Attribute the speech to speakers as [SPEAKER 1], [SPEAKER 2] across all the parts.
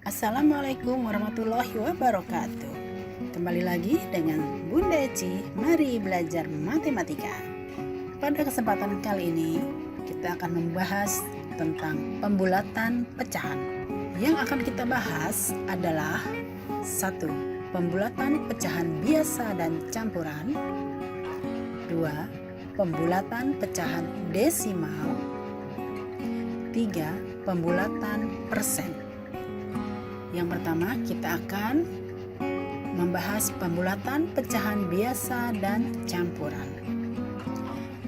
[SPEAKER 1] Assalamualaikum warahmatullahi wabarakatuh. Kembali lagi dengan Bunda Eci, mari belajar matematika. Pada kesempatan kali ini kita akan membahas tentang pembulatan pecahan. Yang akan kita bahas adalah 1. Pembulatan pecahan biasa dan campuran. 2. Pembulatan pecahan desimal. 3. Pembulatan persen. Yang pertama kita akan membahas pembulatan pecahan biasa dan campuran.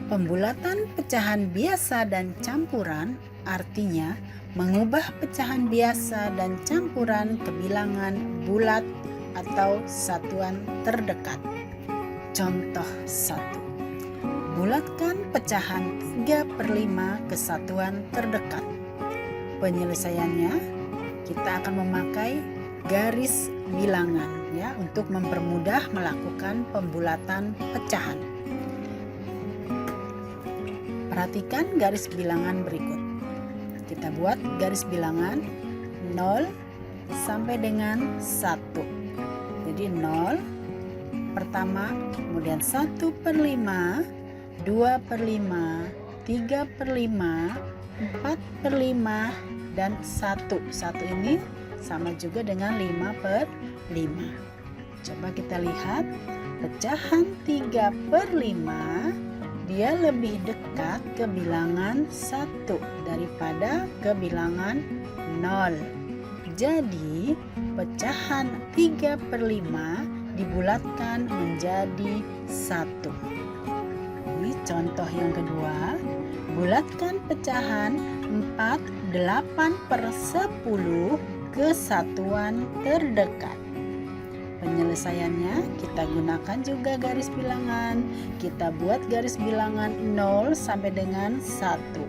[SPEAKER 1] Pembulatan pecahan biasa dan campuran artinya mengubah pecahan biasa dan campuran ke bilangan bulat atau satuan terdekat. Contoh 1. Bulatkan pecahan 3/5 ke satuan terdekat. Penyelesaiannya kita akan memakai garis bilangan ya untuk mempermudah melakukan pembulatan pecahan. Perhatikan garis bilangan berikut. Kita buat garis bilangan 0 sampai dengan 1. Jadi 0 pertama, kemudian 1/5, 2/5, 3/5, 4/5 dan 1. 1 ini sama juga dengan 5/5. Coba kita lihat pecahan 3/5 dia lebih dekat ke bilangan 1 daripada ke bilangan 0. Jadi pecahan 3/5 dibulatkan menjadi 1. Ini contoh yang kedua. Bulatkan pecahan 4/8/10 ke satuan terdekat. Penyelesaiannya kita gunakan juga garis bilangan. Kita buat garis bilangan 0 sampai dengan 1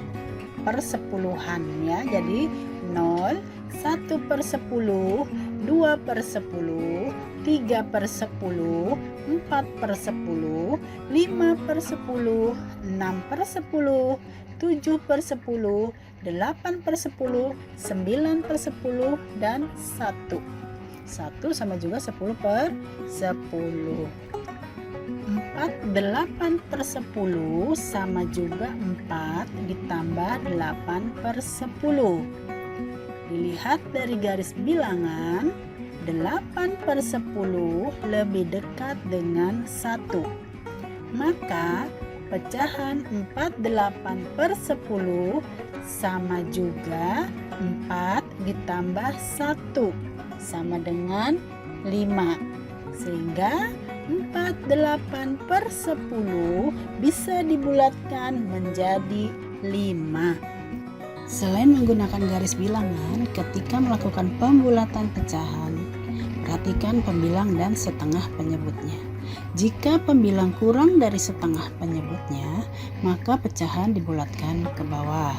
[SPEAKER 1] per sepuluhan ya. Jadi 0, 1/10, 2/10, 3/10, 4/10, 5/10, 6/10, 7/10, 8/10, 9/10 dan 1. 1 sama juga 10/10. 4/8/10 sama juga 4 ditambah 8/10. Dilihat dari garis bilangan 8/10 lebih dekat dengan 1. Maka pecahan 4/8/10 sama juga 4 ditambah 1 sama dengan 5. Sehingga 4/8/10 bisa dibulatkan menjadi 5. Selain menggunakan garis bilangan ketika melakukan pembulatan pecahan, perhatikan pembilang dan setengah penyebutnya. Jika pembilang kurang dari setengah penyebutnya, maka pecahan dibulatkan ke bawah.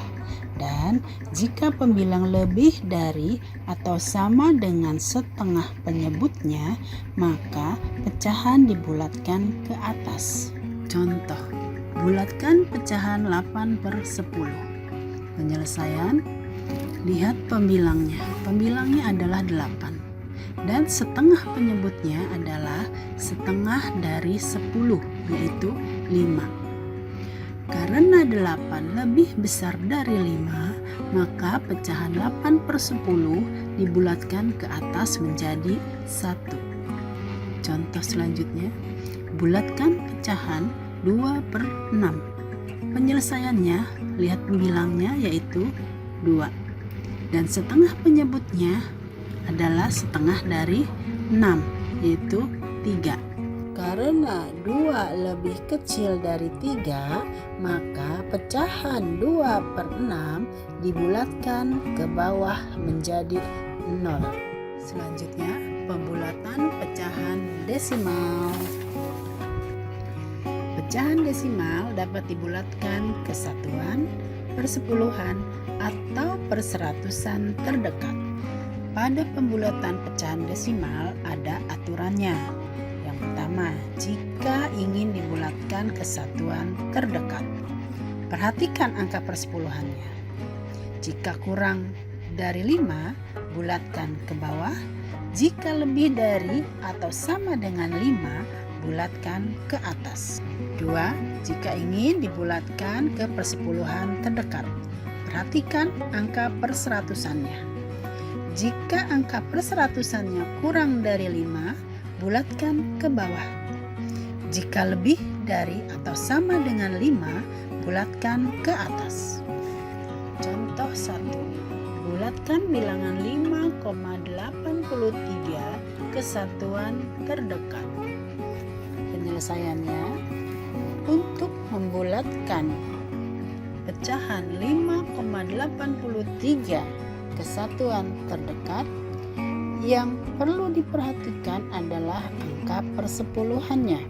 [SPEAKER 1] Dan jika pembilang lebih dari atau sama dengan setengah penyebutnya, maka pecahan dibulatkan ke atas. Contoh, bulatkan pecahan 8/10. Penyelesaian, lihat pembilangnya. Pembilangnya adalah 8. Dan setengah penyebutnya adalah setengah dari 10, yaitu 5. Karena 8 lebih besar dari 5, maka pecahan 8/10 dibulatkan ke atas menjadi 1. Contoh selanjutnya, bulatkan pecahan 2/6. Penyelesaiannya, lihat pembilangnya yaitu 2. Dan setengah penyebutnya adalah setengah dari 6, yaitu 3. Karena 2 lebih kecil dari 3, maka pecahan 2/6 dibulatkan ke bawah menjadi 0. Selanjutnya, pembulatan pecahan desimal. Pecahan desimal dapat dibulatkan ke satuan, persepuluhan, atau perseratusan terdekat. Pada pembulatan pecahan desimal ada aturannya. Yang pertama, jika ingin dibulatkan ke satuan terdekat, perhatikan angka persepuluhannya. Jika kurang dari 5, bulatkan ke bawah. Jika lebih dari atau sama dengan 5, bulatkan ke atas. 2. Jika ingin dibulatkan ke persepuluhan terdekat, perhatikan angka perseratusannya. Jika angka perseratusannya kurang dari 5, bulatkan ke bawah. Jika lebih dari atau sama dengan 5, bulatkan ke atas. Contoh 1. Bulatkan bilangan 5,83 ke satuan terdekat. Penyelesaiannya, untuk membulatkan pecahan 5,83 ke satuan terdekat, yang perlu diperhatikan adalah angka persepuluhannya.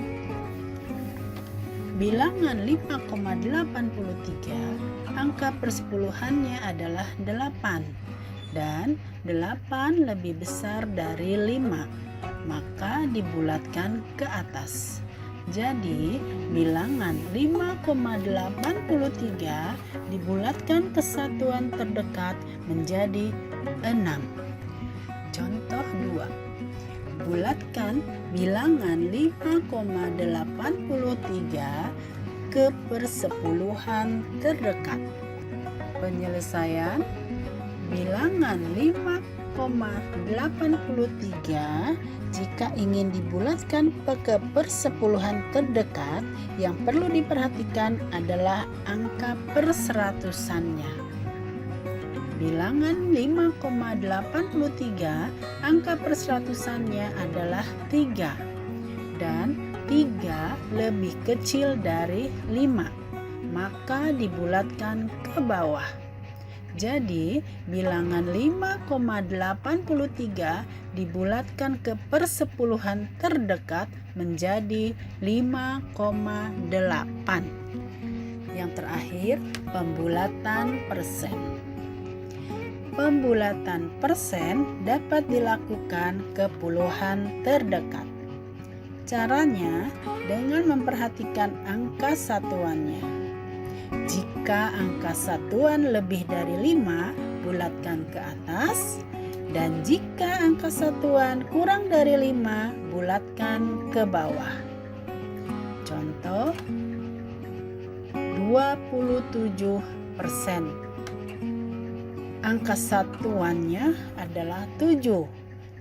[SPEAKER 1] Bilangan 5,83, angka persepuluhannya adalah 8, dan 8 lebih besar dari 5, maka dibulatkan ke atas. Jadi bilangan 5,83 dibulatkan ke satuan terdekat menjadi 6. Contoh 2. Bulatkan bilangan 5,83 ke persepuluhan terdekat. Penyelesaian, bilangan 5,83 jika ingin dibulatkan ke persepuluhan terdekat, yang perlu diperhatikan adalah angka perseratusannya. Bilangan 5,83, angka perseratusannya adalah 3, dan 3 lebih kecil dari 5, maka dibulatkan ke bawah. Jadi bilangan 5,83 dibulatkan ke persepuluhan terdekat menjadi 5,8. Yang terakhir, pembulatan persen. Pembulatan persen dapat dilakukan ke puluhan terdekat. Caranya dengan memperhatikan angka satuannya. Jika angka satuan lebih dari 5, bulatkan ke atas, dan jika angka satuan kurang dari 5, bulatkan ke bawah. Contoh 27%. Angka satuannya adalah 7,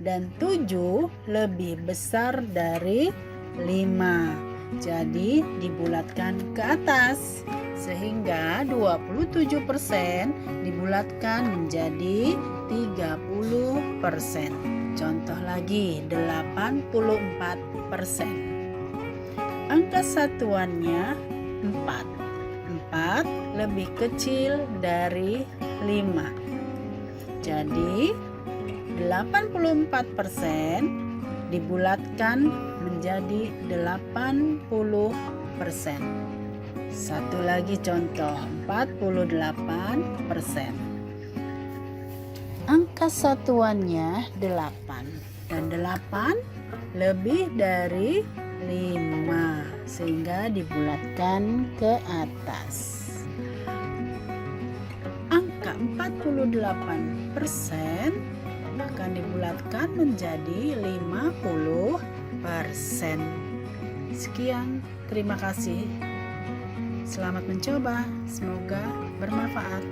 [SPEAKER 1] dan 7 lebih besar dari 5. Jadi dibulatkan ke atas, sehingga 27% dibulatkan menjadi 30%. Contoh lagi, 84%. Angka satuannya 4. 4 lebih kecil dari 5. Jadi 84% dibulatkan menjadi 80%. Satu lagi contoh, 48%. Angka satuannya 8, dan 8 lebih dari 5, sehingga dibulatkan ke atas. Angka 48% akan dibulatkan menjadi 50%. Sekian, terima kasih. Selamat mencoba, semoga bermanfaat.